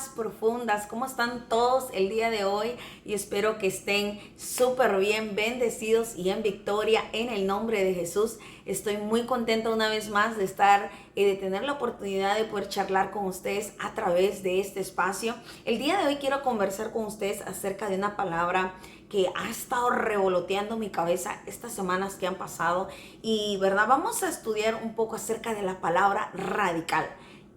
más profundas. ¿Cómo están todos el día de hoy? Y espero que estén súper bien, bendecidos y en victoria en el nombre de Jesús. Estoy muy contenta una vez más de estar y de tener la oportunidad de poder charlar con ustedes a través de este espacio. El día de hoy quiero conversar con ustedes acerca de una palabra que ha estado revoloteando mi cabeza estas semanas que han pasado. Y verdad, vamos a estudiar un poco acerca de la palabra radical.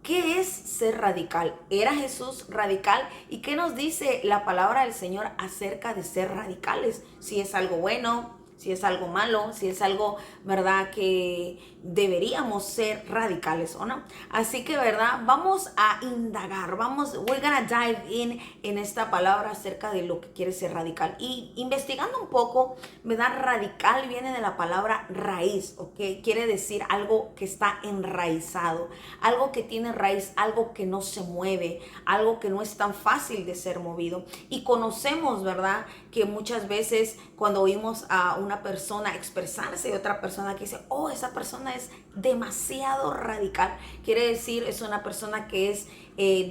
¿Qué es ser radical? ¿Era Jesús radical? ¿Y qué nos dice la palabra del Señor acerca de ser radicales? Si es algo bueno, si es algo malo, si es algo, ¿verdad?, que deberíamos ser radicales o no. Así que, ¿verdad?, vamos a indagar, we're gonna dive in en esta palabra acerca de lo que quiere ser radical. Y investigando un poco, ¿verdad?, radical viene de la palabra raíz, ¿ok? Quiere decir algo que está enraizado, algo que tiene raíz, algo que no se mueve, algo que no es tan fácil de ser movido. Y conocemos, ¿verdad?, que muchas veces cuando oímos a una persona expresarse de otra persona que dice, oh, esa persona es demasiado radical, quiere decir es una persona que es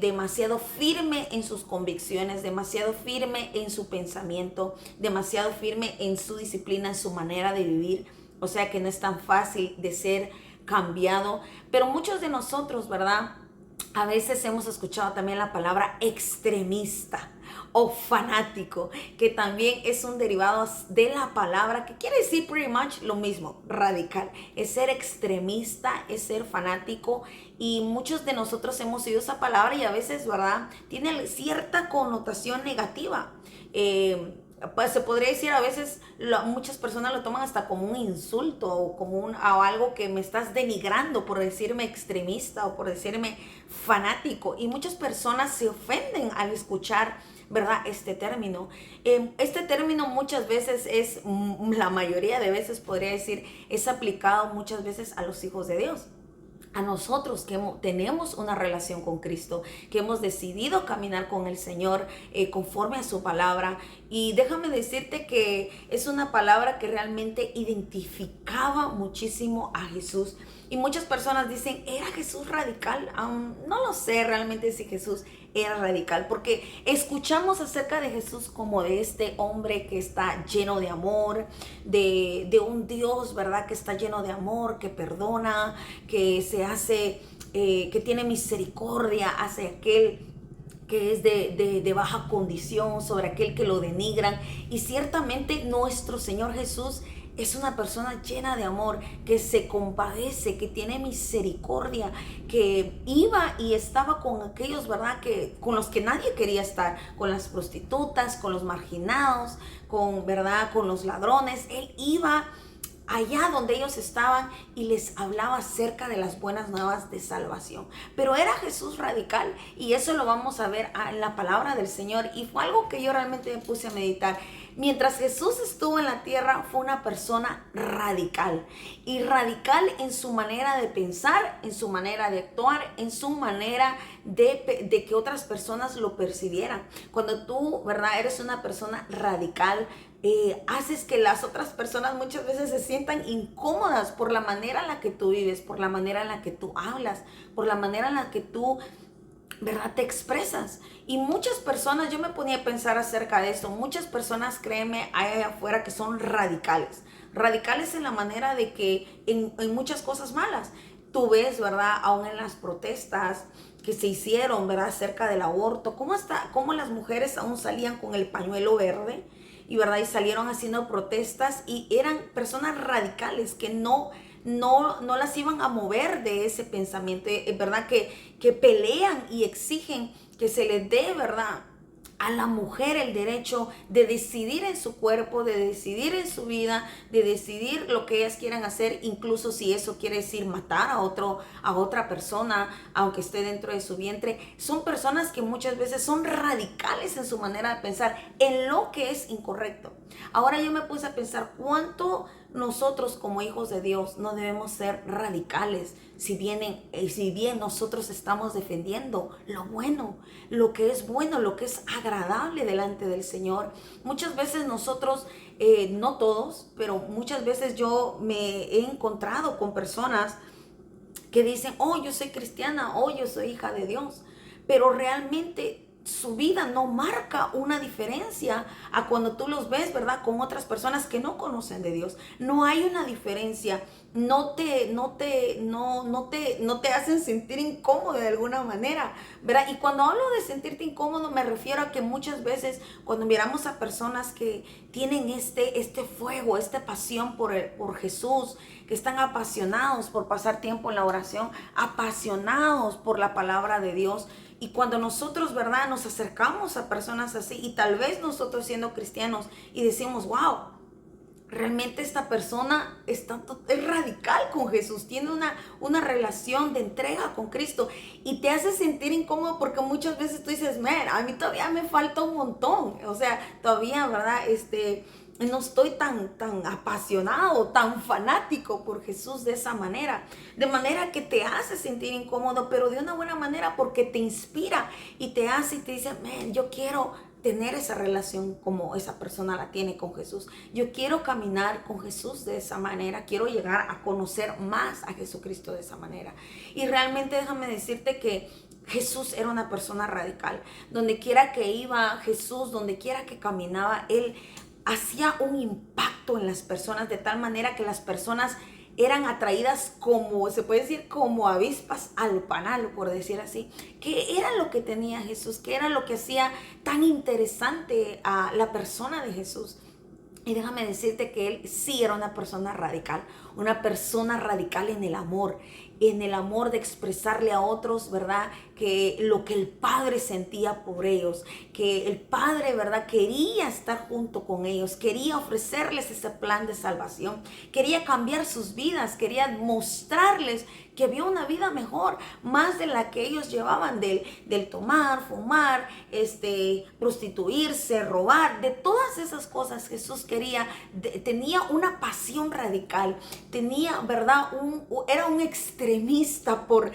demasiado firme en sus convicciones, demasiado firme en su pensamiento, demasiado firme en su disciplina, en su manera de vivir, o sea que no es tan fácil de ser cambiado. Pero muchos de nosotros, ¿verdad?, a veces hemos escuchado también la palabra extremista o fanático, que también es un derivado de la palabra que quiere decir pretty much lo mismo, radical. Es ser extremista, es ser fanático, y muchos de nosotros hemos oído esa palabra y a veces, ¿verdad?, tiene cierta connotación negativa. Pues se podría decir a veces, muchas personas lo toman hasta como un insulto o como o algo que me estás denigrando por decirme extremista o por decirme fanático, y muchas personas se ofenden al escuchar, ¿verdad?, este término. Este término muchas veces la mayoría de veces podría decir, es aplicado muchas veces a los hijos de Dios. A nosotros que tenemos una relación con Cristo, que hemos decidido caminar con el Señor conforme a su palabra. Y déjame decirte que es una palabra que realmente identificaba muchísimo a Jesús. Y muchas personas dicen, ¿era Jesús radical? No lo sé realmente si Jesús era radical, porque escuchamos acerca de Jesús como de este hombre que está lleno de amor, de un Dios, ¿verdad?, que está lleno de amor, que perdona, que se hace, que tiene misericordia hacia aquel que es de baja condición, sobre aquel que lo denigran. Y ciertamente nuestro Señor Jesús es una persona llena de amor, que se compadece, que tiene misericordia, que iba y estaba con aquellos, ¿verdad?, que con los que nadie quería estar, con las prostitutas, con los marginados, ¿verdad?, con los ladrones. Él iba allá donde ellos estaban y les hablaba acerca de las buenas nuevas de salvación. Pero era Jesús radical, y eso lo vamos a ver en la palabra del Señor. Y fue algo que yo realmente me puse a meditar. Mientras Jesús estuvo en la tierra, fue una persona radical, y radical en su manera de pensar, en su manera de actuar, en su manera de que otras personas lo percibieran. Cuando tú, ¿verdad?, eres una persona radical, haces que las otras personas muchas veces se sientan incómodas por la manera en la que tú vives, por la manera en la que tú hablas, por la manera en la que tú, ¿verdad?, te expresas. Y muchas personas, yo me ponía a pensar acerca de esto, muchas personas, créeme, hay allá afuera que son radicales. Radicales en la manera de que en muchas cosas malas. Tú ves, ¿verdad?, aún en las protestas que se hicieron, ¿verdad?, acerca del aborto, cómo las mujeres aún salían con el pañuelo verde, y verdad, y salieron haciendo protestas, y eran personas radicales que no las iban a mover de ese pensamiento, verdad, que pelean y exigen que se les dé, verdad, a la mujer el derecho de decidir en su cuerpo, de decidir en su vida, de decidir lo que ellas quieran hacer, incluso si eso quiere decir matar a otra persona, aunque esté dentro de su vientre. Son personas que muchas veces son radicales en su manera de pensar en lo que es incorrecto. Ahora yo me puse a pensar cuánto nosotros como hijos de Dios no debemos ser radicales, si bien nosotros estamos defendiendo lo bueno, lo que es bueno, lo que es agradable delante del Señor. Muchas veces nosotros, no todos, pero muchas veces yo me he encontrado con personas que dicen, oh, yo soy cristiana, oh, yo soy hija de Dios, pero realmente su vida no marca una diferencia a cuando tú los ves, ¿verdad? Con otras personas que no conocen de Dios. No hay una diferencia. No te hacen sentir incómodo de alguna manera, ¿verdad? Y cuando hablo de sentirte incómodo, me refiero a que muchas veces cuando miramos a personas que tienen este fuego, esta pasión por Jesús, que están apasionados por pasar tiempo en la oración, apasionados por la palabra de Dios. Y cuando nosotros, ¿verdad?, nos acercamos a personas así, y tal vez nosotros siendo cristianos, y decimos, wow, realmente esta persona es radical con Jesús, tiene una relación de entrega con Cristo, y te hace sentir incómodo porque muchas veces tú dices, man, a mí todavía me falta un montón, o sea, todavía, ¿verdad?, no estoy tan apasionado, tan fanático por Jesús de esa manera. De manera que te hace sentir incómodo, pero de una buena manera, porque te inspira y te hace y te dice, man, yo quiero tener esa relación como esa persona la tiene con Jesús. Yo quiero caminar con Jesús de esa manera. Quiero llegar a conocer más a Jesucristo de esa manera. Y realmente déjame decirte que Jesús era una persona radical. Donde quiera que iba Jesús, donde quiera que caminaba, Él hacía un impacto en las personas de tal manera que las personas eran atraídas, como se puede decir, como avispas al panal, por decir así. ¿Qué era lo que tenía Jesús? ¿Qué era lo que hacía tan interesante a la persona de Jesús? Y déjame decirte que él sí era una persona radical en el amor de expresarle a otros, ¿verdad?, que lo que el Padre sentía por ellos, que el Padre, ¿verdad?, quería estar junto con ellos, quería ofrecerles ese plan de salvación, quería cambiar sus vidas, quería mostrarles que había una vida mejor, más de la que ellos llevaban del tomar, fumar, prostituirse, robar, de todas esas cosas. Jesús tenía una pasión radical, tenía, ¿verdad?, era un extremista por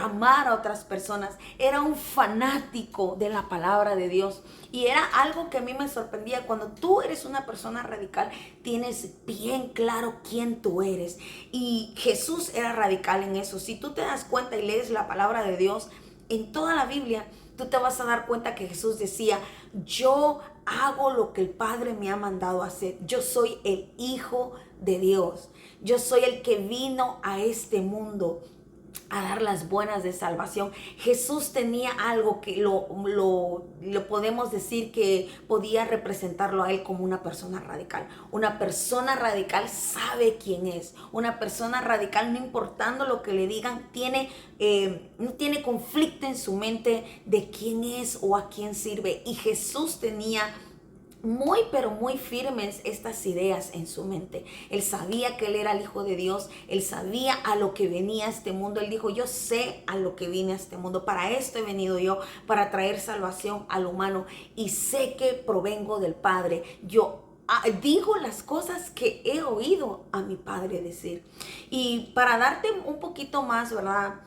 amar a otras personas, era un fanático de la palabra de Dios. Y era algo que a mí me sorprendía. Cuando tú eres una persona radical, tienes bien claro quién tú eres. Y Jesús era radical en eso. Si tú te das cuenta y lees la palabra de Dios, en toda la Biblia, tú te vas a dar cuenta que Jesús decía, yo hago lo que el Padre me ha mandado hacer. Yo soy el Hijo de Dios. Yo soy el que vino a este mundo a dar las buenas de salvación. Jesús tenía algo que lo podemos decir que podía representarlo a él como una persona radical. Una persona radical sabe quién es. Una persona radical, no importando lo que le digan, no tiene conflicto en su mente de quién es o a quién sirve. Y Jesús tenía pero muy firmes estas ideas en su mente. Él sabía que él era el Hijo de Dios, él sabía a lo que venía a este mundo. Él dijo, yo sé a lo que vine a este mundo, para esto he venido yo, para traer salvación al humano, y sé que provengo del Padre. Yo digo las cosas que he oído a mi Padre decir. Y para darte un poquito más, ¿verdad?,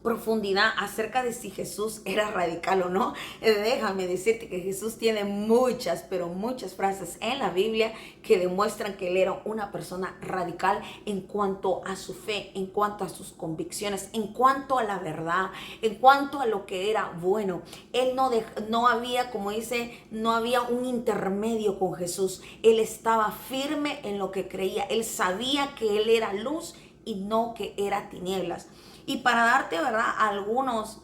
profundidad acerca de si Jesús era radical o no, déjame decirte que Jesús tiene muchas, pero muchas frases en la Biblia que demuestran que él era una persona radical en cuanto a su fe, en cuanto a sus convicciones, en cuanto a la verdad, en cuanto a lo que era bueno. Él no había, como dice, no había un intermedio con Jesús. Él estaba firme en lo que creía. Él sabía que él era luz y no que era tinieblas. Y para darte, ¿verdad?, algunos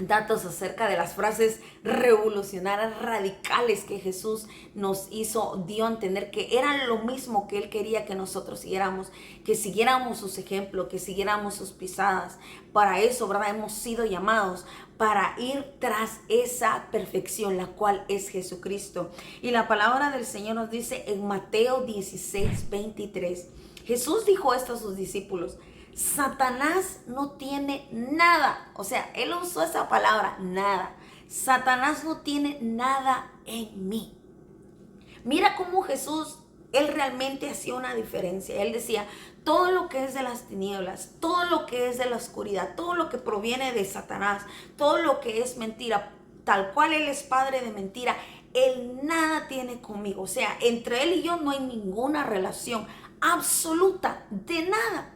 datos acerca de las frases revolucionarias, radicales que Jesús dio a entender que eran lo mismo que él quería que nosotros siguiéramos, que siguiéramos sus ejemplos, que siguiéramos sus pisadas. Para eso, ¿verdad?, hemos sido llamados, para ir tras esa perfección, la cual es Jesucristo. Y la palabra del Señor nos dice en Mateo 16:23, Jesús dijo esto a sus discípulos: Satanás no tiene nada, o sea, él usó esa palabra, nada. Satanás no tiene nada en mí. Mira cómo Jesús, él realmente hacía una diferencia. Él decía, todo lo que es de las tinieblas, todo lo que es de la oscuridad, todo lo que proviene de Satanás, todo lo que es mentira, tal cual él es padre de mentira, él nada tiene conmigo. O sea, entre él y yo no hay ninguna relación absoluta de nada.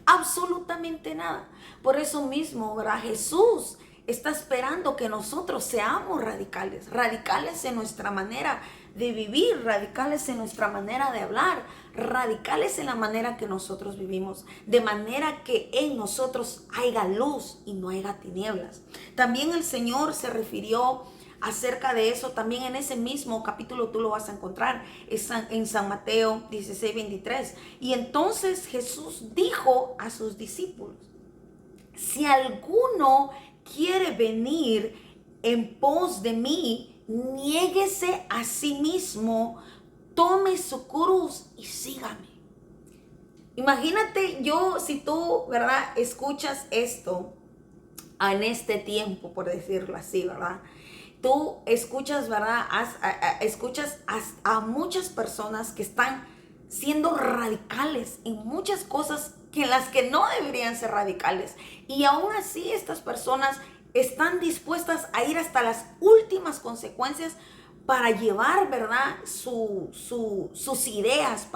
Absolutamente nada. Por eso mismo, ¿verdad?, Jesús está esperando que nosotros seamos radicales, radicales en nuestra manera de vivir, radicales en nuestra manera de hablar, radicales en la manera que nosotros vivimos, de manera que en nosotros haya luz y no haya tinieblas. También el Señor se refirió acerca de eso, también en ese mismo capítulo tú lo vas a encontrar, en San Mateo 16:23. Y entonces Jesús dijo a sus discípulos: si alguno quiere venir en pos de mí, niéguese a sí mismo, tome su cruz y sígame. Imagínate si tú, ¿verdad?, escuchas esto en este tiempo, por decirlo así, ¿verdad? Tú escuchas, ¿verdad? Escuchas a muchas personas que están siendo radicales en muchas cosas que en las que no deberían ser radicales. Y aún así estas personas están dispuestas a ir hasta las últimas consecuencias para llevar, ¿verdad?, sus ideas,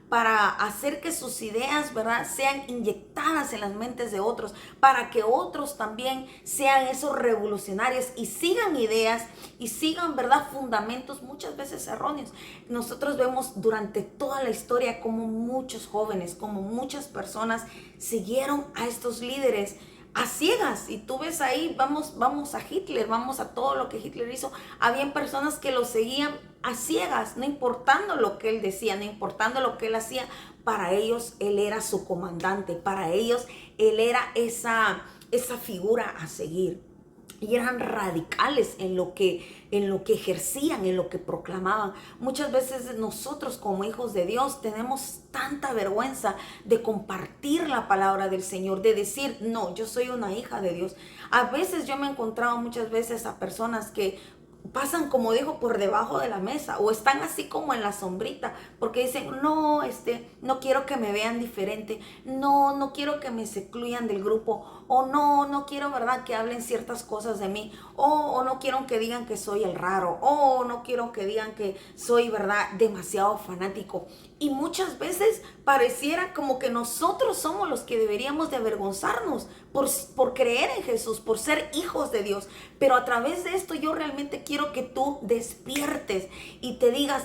para hacer que sus ideas, ¿verdad?, sean inyectadas en las mentes de otros, para que otros también sean esos revolucionarios y sigan ideas y sigan, ¿verdad?, fundamentos muchas veces erróneos. Nosotros vemos durante toda la historia como muchos jóvenes, como muchas personas siguieron a estos líderes a ciegas. Y tú ves ahí, vamos a Hitler, vamos a todo lo que Hitler hizo. Habían personas que lo seguían a ciegas, no importando lo que él decía, no importando lo que él hacía. Para ellos él era su comandante, para ellos él era esa figura a seguir. Y eran radicales en lo que ejercían, en lo que proclamaban. Muchas veces nosotros como hijos de Dios tenemos tanta vergüenza de compartir la palabra del Señor, de decir: no, yo soy una hija de Dios. A veces yo me he encontrado muchas veces a personas que pasan, como dijo, por debajo de la mesa, o están así como en la sombrita, porque dicen: no, no quiero que me vean diferente, no quiero que me secluyan del grupo, o no quiero, ¿verdad?, que hablen ciertas cosas de mí, o no quiero que digan que soy el raro, o no quiero que digan que soy, ¿verdad?, demasiado fanático. Y muchas veces pareciera como que nosotros somos los que deberíamos de avergonzarnos por creer en Jesús, por ser hijos de Dios. Pero a través de esto yo realmente quiero que tú despiertes y te digas: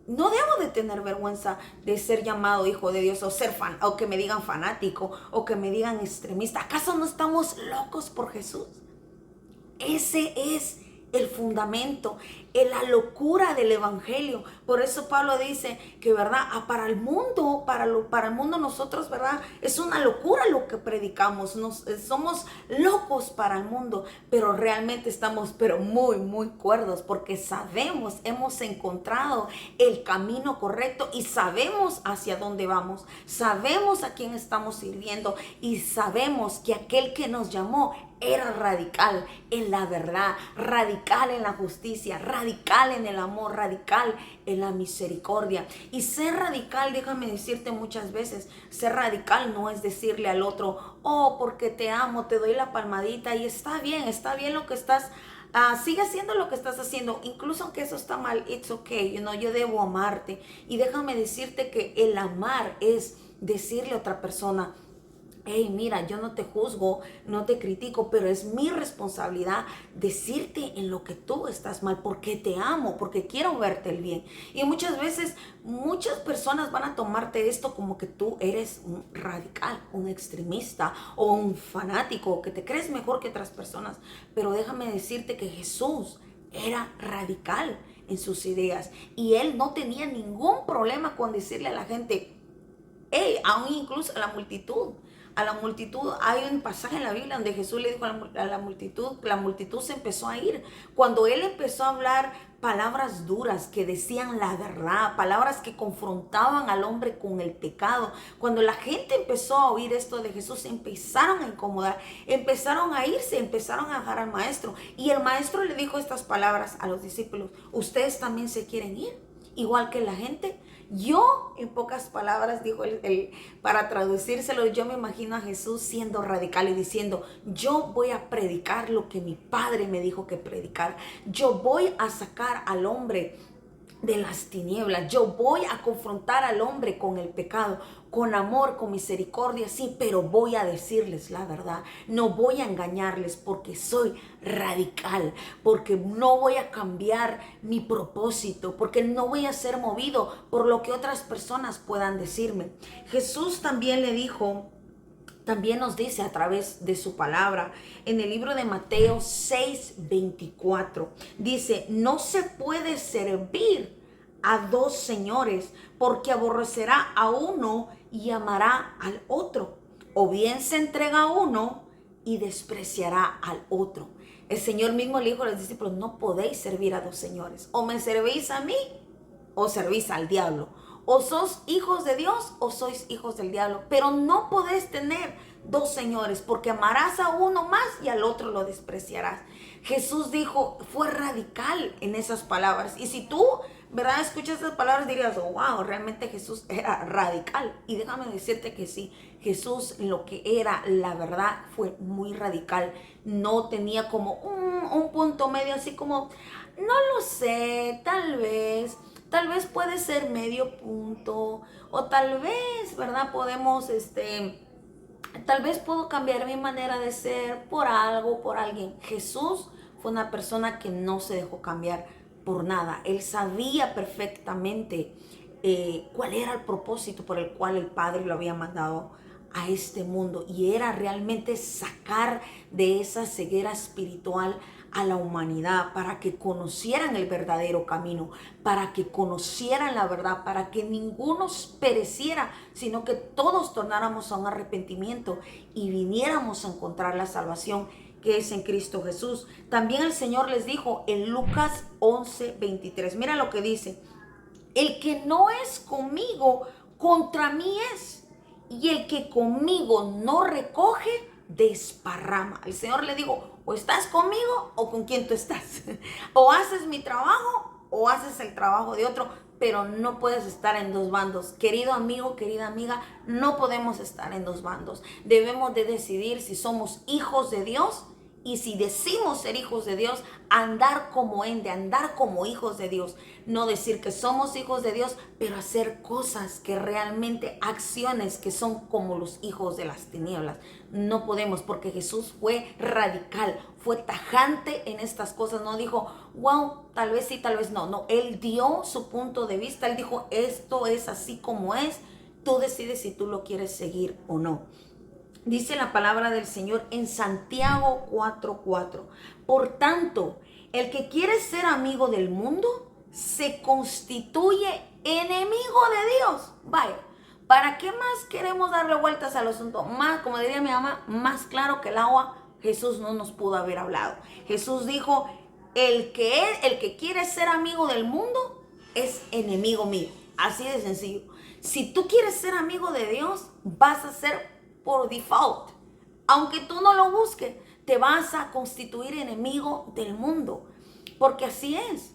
no debo de tener vergüenza de ser llamado hijo de Dios, o que me digan fanático, o que me digan extremista. ¿Acaso no estamos locos por Jesús? Ese es el fundamento, la locura del evangelio. Por eso Pablo dice que, ¿verdad?, para el mundo, para el mundo nosotros, ¿verdad?, es una locura lo que predicamos. Somos locos para el mundo, pero realmente estamos muy, muy cuerdos, porque sabemos, hemos encontrado el camino correcto y sabemos hacia dónde vamos. Sabemos a quién estamos sirviendo y sabemos que aquel que nos llamó era radical en la verdad, radical en la justicia, radical en el amor, radical en la misericordia. Y ser radical, déjame decirte muchas veces, ser radical no es decirle al otro: oh, porque te amo, te doy la palmadita y está bien lo que estás sigue haciendo lo que estás haciendo, incluso aunque eso está mal, it's okay, yo debo amarte. Y déjame decirte que el amar es decirle a otra persona: hey, mira, yo no te juzgo, no te critico, pero es mi responsabilidad decirte en lo que tú estás mal, porque te amo, porque quiero verte el bien. Y muchas veces, muchas personas van a tomarte esto como que tú eres un radical, un extremista o un fanático, que te crees mejor que otras personas. Pero déjame decirte que Jesús era radical en sus ideas y él no tenía ningún problema con decirle a la gente: hey, aún incluso a la multitud. Hay un pasaje en la Biblia donde Jesús le dijo a la multitud se empezó a ir. Cuando él empezó a hablar palabras duras que decían la verdad, palabras que confrontaban al hombre con el pecado, cuando la gente empezó a oír esto de Jesús, se empezaron a incomodar, empezaron a irse, empezaron a dejar al maestro. Y el maestro le dijo estas palabras a los discípulos: ¿ustedes también se quieren ir? Igual que la gente. Yo, en pocas palabras, dijo para traducírselo, yo me imagino a Jesús siendo radical y diciendo: yo voy a predicar lo que mi padre me dijo que predicar. Yo voy a sacar al hombre de las tinieblas. Yo voy a confrontar al hombre con el pecado, con amor, con misericordia, sí, pero voy a decirles la verdad. No voy a engañarles porque soy radical, porque no voy a cambiar mi propósito, porque no voy a ser movido por lo que otras personas puedan decirme. Jesús también le dijo, también nos dice a través de su palabra en el libro de Mateo 6:24. Dice, no se puede servir a dos señores porque aborrecerá a uno y amará al otro. O bien se entrega a uno y despreciará al otro. El Señor mismo le dijo a los discípulos, no podéis servir a dos señores. O me servís a mí o servís al diablo. O sos hijos de Dios o sois hijos del diablo. Pero no podés tener dos señores porque amarás a uno más y al otro lo despreciarás. Jesús dijo, fue radical en esas palabras. Y si tú, ¿verdad?, escuchas esas palabras, dirías, oh, wow, realmente Jesús era radical. Y déjame decirte que sí, Jesús lo que era, la verdad, fue muy radical. No tenía como un punto medio, así como, no lo sé, tal vez puede ser medio punto, o tal vez, ¿verdad? Podemos, tal vez puedo cambiar mi manera de ser por algo, por alguien. Jesús fue una persona que no se dejó cambiar por nada. Él sabía perfectamente cuál era el propósito por el cual el Padre lo había mandado a este mundo, y era realmente sacar de esa ceguera espiritual a la humanidad para que conocieran el verdadero camino, para que conocieran la verdad, para que ninguno pereciera, sino que todos tornáramos a un arrepentimiento y viniéramos a encontrar la salvación que es en Cristo Jesús. También el Señor les dijo en Lucas 11:23, mira lo que dice, el que no es conmigo, contra mí es. Y el que conmigo no recoge, desparrama. El Señor le dijo, o estás conmigo o con quién tú estás. O haces mi trabajo o haces el trabajo de otro, pero no puedes estar en dos bandos. Querido amigo, querida amiga, no podemos estar en dos bandos. Debemos de decidir si somos hijos de Dios. Y si decimos ser hijos de Dios, andar como Él, de andar como hijos de Dios. No decir que somos hijos de Dios, pero hacer cosas que realmente, acciones que son como los hijos de las tinieblas. No podemos, porque Jesús fue radical, fue tajante en estas cosas. No dijo, wow, tal vez sí, tal vez no. No, Él dio su punto de vista. Él dijo, esto es así como es. Tú decides si tú lo quieres seguir o no. Dice la palabra del Señor en Santiago 4:4. Por tanto, el que quiere ser amigo del mundo se constituye enemigo de Dios. Vaya, ¿para qué más queremos darle vueltas al asunto? Más, como diría mi mamá, más claro que el agua, Jesús no nos pudo haber hablado. Jesús dijo, el que quiere ser amigo del mundo es enemigo mío. Así de sencillo. Si tú quieres ser amigo de Dios, vas a ser por default, aunque tú no lo busques, te vas a constituir enemigo del mundo, porque así es.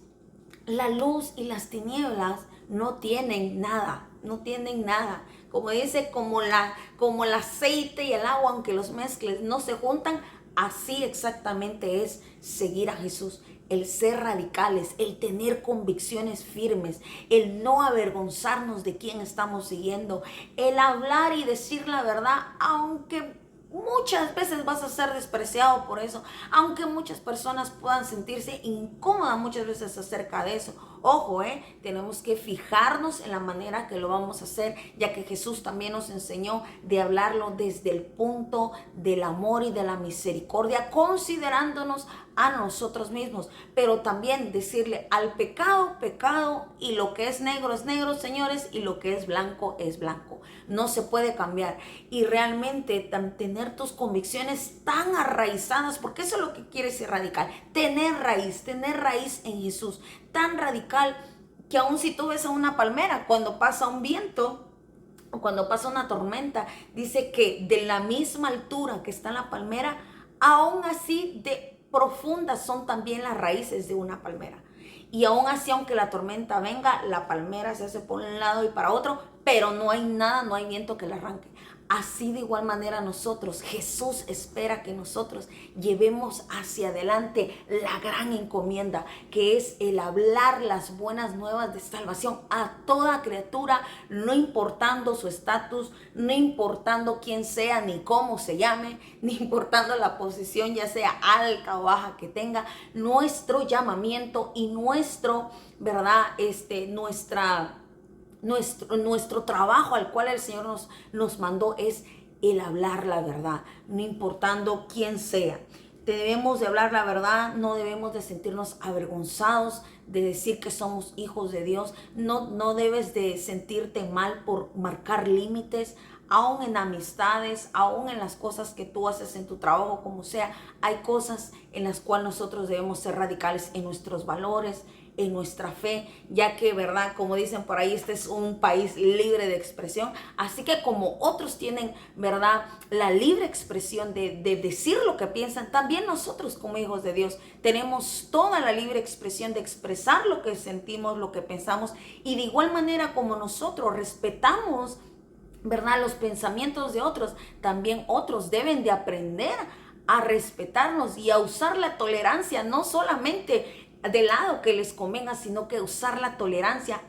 La luz y las tinieblas no tienen nada, no tienen nada. Como dice, como el aceite y el agua, aunque los mezcles, no se juntan. Así exactamente es seguir a Jesús. El ser radicales, el tener convicciones firmes, el no avergonzarnos de quién estamos siguiendo, el hablar y decir la verdad, aunque muchas veces vas a ser despreciado por eso, aunque muchas personas puedan sentirse incómodas muchas veces acerca de eso. Ojo, tenemos que fijarnos en la manera que lo vamos a hacer, ya que Jesús también nos enseñó de hablarlo desde el punto del amor y de la misericordia, considerándonos a nosotros mismos, pero también decirle al pecado, pecado, y lo que es negro, señores, y lo que es blanco, no se puede cambiar. Y realmente tener tus convicciones tan arraizadas, porque eso es lo que quiere ser radical, tener raíz en Jesús, tan radical que aun si tú ves a una palmera, cuando pasa un viento o cuando pasa una tormenta, dice que de la misma altura que está la palmera, aún así de profundas son también las raíces de una palmera. Y aún así, aunque la tormenta venga, la palmera se hace por un lado y para otro, pero no hay nada, no hay viento que la arranque. así de igual manera nosotros, Jesús espera que nosotros llevemos hacia adelante la gran encomienda, que es el hablar las buenas nuevas de salvación a toda criatura, no importando su estatus, no importando quién sea, ni cómo se llame, ni importando la posición, ya sea alta o baja que tenga. Nuestro llamamiento y nuestro, ¿verdad? Nuestro trabajo al cual el Señor nos mandó es el hablar la verdad, no importando quién sea. Debemos de hablar la verdad, no debemos de sentirnos avergonzados de decir que somos hijos de Dios. No debes de sentirte mal por marcar límites, aún en amistades, aún en las cosas que tú haces en tu trabajo, como sea. Hay cosas en las cuales nosotros debemos ser radicales en nuestros valores, en nuestra fe, ya que, ¿verdad? Como dicen por ahí, este es un país libre de expresión, así que como otros tienen, ¿verdad?, la libre expresión de decir lo que piensan, también nosotros como hijos de Dios tenemos toda la libre expresión de expresar lo que sentimos, lo que pensamos, y de igual manera como nosotros respetamos, ¿verdad?, los pensamientos de otros, también otros deben de aprender a respetarnos y a usar la tolerancia, no solamente del lado que les convenga, sino que usar la tolerancia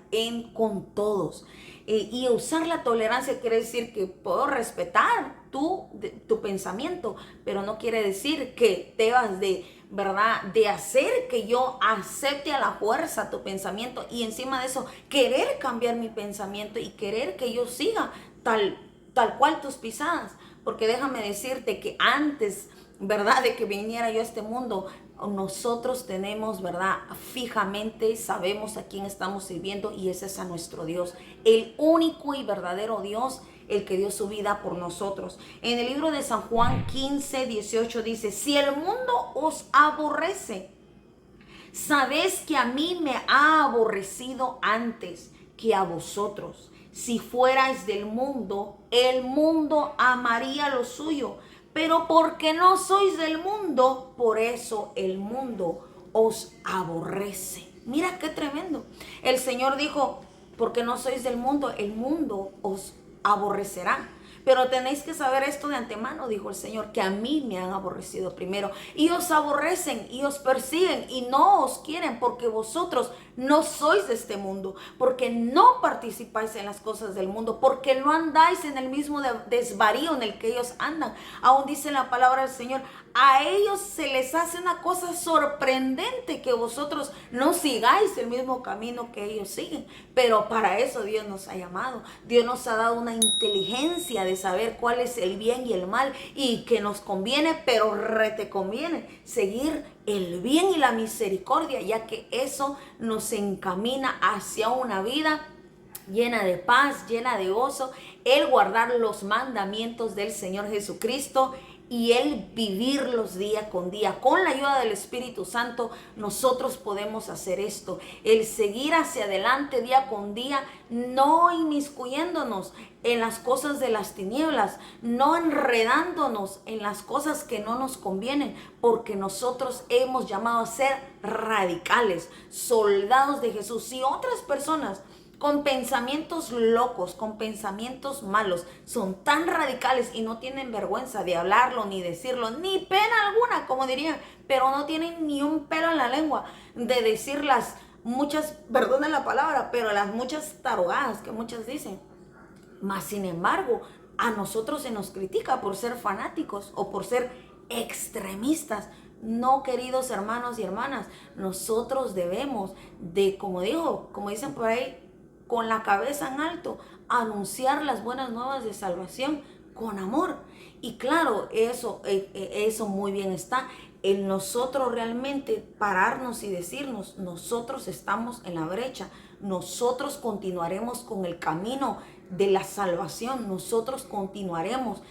con todos. Y usar la tolerancia quiere decir que puedo respetar tu pensamiento, pero no quiere decir que debas de, ¿verdad?, de hacer que yo acepte a la fuerza tu pensamiento y encima de eso querer cambiar mi pensamiento y querer que yo siga tal cual tus pisadas. Porque déjame decirte que antes, ¿verdad?, de que viniera yo a este mundo, nosotros tenemos, ¿verdad?, fijamente sabemos a quién estamos sirviendo, y ese es a nuestro Dios, el único y verdadero Dios, el que dio su vida por nosotros. En el libro de San Juan 15:18 dice: si el mundo os aborrece, sabéis que a mí me ha aborrecido antes que a vosotros. Si fuerais del mundo, el mundo amaría lo suyo, pero porque no sois del mundo, por eso el mundo os aborrece. Mira qué tremendo. El Señor dijo: porque no sois del mundo, el mundo os aborrecerá. Pero tenéis que saber esto de antemano, dijo el Señor, que a mí me han aborrecido primero. Y os aborrecen y os persiguen y no os quieren, porque vosotros no sois de este mundo, porque no participáis en las cosas del mundo, porque no andáis en el mismo desvarío en el que ellos andan. Aún dice la palabra del Señor: a ellos se les hace una cosa sorprendente que vosotros no sigáis el mismo camino que ellos siguen. Pero para eso Dios nos ha llamado. Dios nos ha dado una inteligencia de saber cuál es el bien y el mal, y que nos conviene, pero te conviene seguir el bien y la misericordia, ya que eso nos encamina hacia una vida llena de paz, llena de gozo, el guardar los mandamientos del Señor Jesucristo y el vivirlos día con día. Con la ayuda del Espíritu Santo nosotros podemos hacer esto, el seguir hacia adelante día con día, no inmiscuyéndonos en las cosas de las tinieblas, no enredándonos en las cosas que no nos convienen, porque nosotros hemos llamado a ser radicales, soldados de Jesús. Y otras personas con pensamientos locos, con pensamientos malos, son tan radicales y no tienen vergüenza de hablarlo, ni decirlo, ni pena alguna, como dirían, pero no tienen ni un pelo en la lengua de decir las muchas, perdonen la palabra, pero las muchas tarugadas que muchas dicen. Mas sin embargo, a nosotros se nos critica por ser fanáticos o por ser extremistas. No, queridos hermanos y hermanas, nosotros debemos de, como dicen por ahí, con la cabeza en alto, anunciar las buenas nuevas de salvación con amor. Y claro, eso muy bien está en nosotros realmente pararnos y decirnos: nosotros estamos en la brecha, nosotros continuaremos con el camino de la salvación, nosotros continuaremos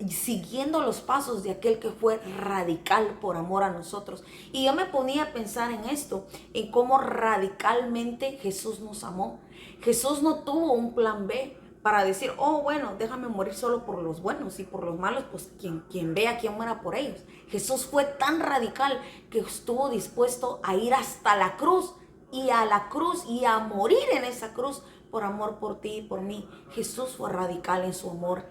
siguiendo los pasos de aquel que fue radical por amor a nosotros. Y yo me ponía a pensar en esto, en cómo radicalmente Jesús nos amó. Jesús no tuvo un plan B para decir: oh, bueno, déjame morir solo por los buenos, y por los malos, pues quien vea, quien muera por ellos. Jesús fue tan radical que estuvo dispuesto a ir hasta la cruz, y a morir en esa cruz por amor por ti y por mí. Jesús fue radical en su amor.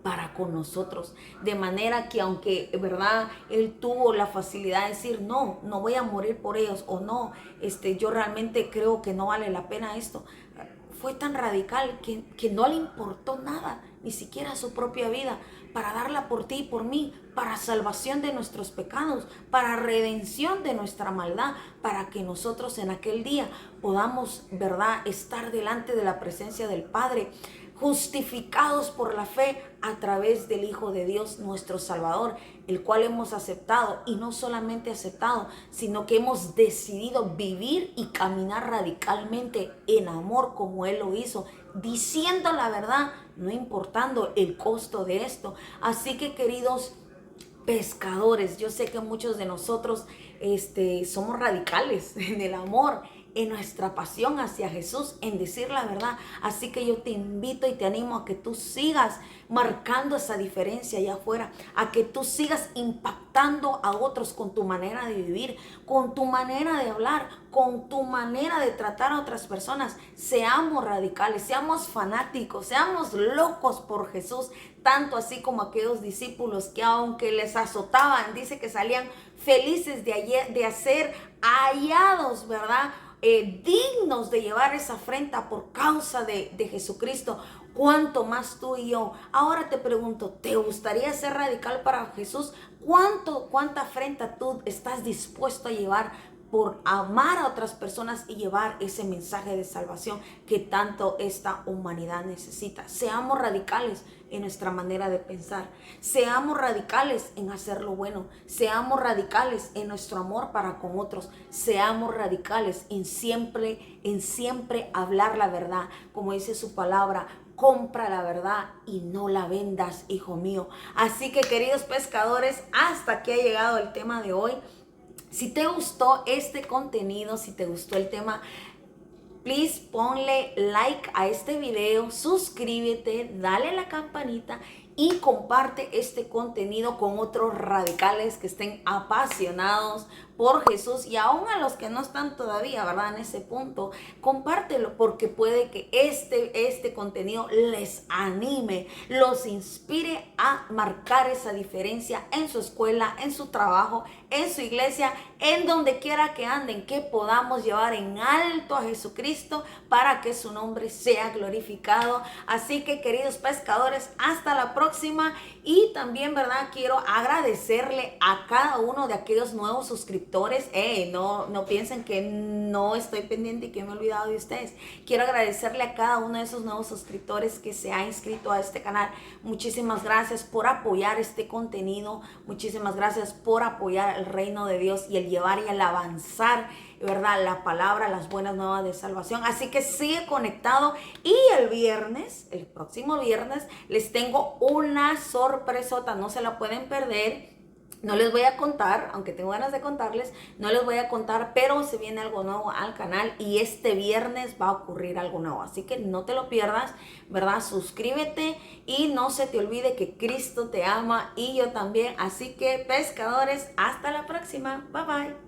para con nosotros, de manera que aunque, ¿verdad?, Él tuvo la facilidad de decir, no, no voy a morir por ellos, o no, yo realmente creo que no vale la pena esto, fue tan radical que no le importó nada, ni siquiera su propia vida, para darla por ti y por mí, para salvación de nuestros pecados, para redención de nuestra maldad, para que nosotros en aquel día podamos, ¿verdad?, estar delante de la presencia del Padre, justificados por la fe a través del Hijo de Dios, nuestro Salvador, el cual hemos aceptado, y no solamente aceptado, sino que hemos decidido vivir y caminar radicalmente en amor como Él lo hizo, diciendo la verdad, no importando el costo de esto. Así que, queridos pescadores, yo sé que muchos de nosotros somos radicales en el amor, en nuestra pasión hacia Jesús, en decir la verdad. Así que yo te invito y te animo a que tú sigas marcando esa diferencia allá afuera, a que tú sigas impactando a otros con tu manera de vivir, con tu manera de hablar, con tu manera de tratar a otras personas. Seamos radicales, seamos fanáticos, seamos locos por Jesús, tanto así como aquellos discípulos que aunque les azotaban, dice que salían felices de ser hallados, ¿verdad?, dignos de llevar esa afrenta por causa de Jesucristo. ¿Cuánto más tú y yo? Ahora te pregunto, ¿te gustaría ser radical para Jesús? ¿Cuánta afrenta tú estás dispuesto a llevar por amar a otras personas y llevar ese mensaje de salvación que tanto esta humanidad necesita? Seamos radicales en nuestra manera de pensar, seamos radicales en hacer lo bueno, seamos radicales en nuestro amor para con otros, seamos radicales en siempre hablar la verdad, como dice su palabra. Compra la verdad y no la vendas, hijo mío. Así que, queridos pescadores, hasta aquí ha llegado el tema de hoy. Si te gustó este contenido, si te gustó el tema, please ponle like a este video, suscríbete, dale a la campanita y comparte este contenido con otros radicales que estén apasionados por Jesús, y aún a los que no están todavía, ¿verdad?, en ese punto, compártelo, porque puede que este contenido les anime, los inspire a marcar esa diferencia en su escuela, en su trabajo, en su iglesia, en donde quiera que anden, que podamos llevar en alto a Jesucristo para que su nombre sea glorificado. Así que, queridos pescadores, hasta la próxima. Y también, ¿verdad?, quiero agradecerle a cada uno de aquellos nuevos suscriptores. No piensen que no estoy pendiente y que me he olvidado de ustedes. Quiero agradecerle a cada uno de esos nuevos suscriptores que se ha inscrito a este canal. Muchísimas gracias por apoyar este contenido. Muchísimas gracias por apoyar el reino de Dios y el llevar y el avanzar, ¿verdad?, la palabra, las buenas nuevas de salvación. Así que sigue conectado, y el próximo viernes, les tengo una sorpresota, no se la pueden perder. No les voy a contar, aunque tengo ganas de contarles, no les voy a contar, pero se viene algo nuevo al canal y este viernes va a ocurrir algo nuevo. Así que no te lo pierdas, ¿verdad? Suscríbete y no se te olvide que Cristo te ama y yo también. Así que, pescadores, hasta la próxima. Bye bye.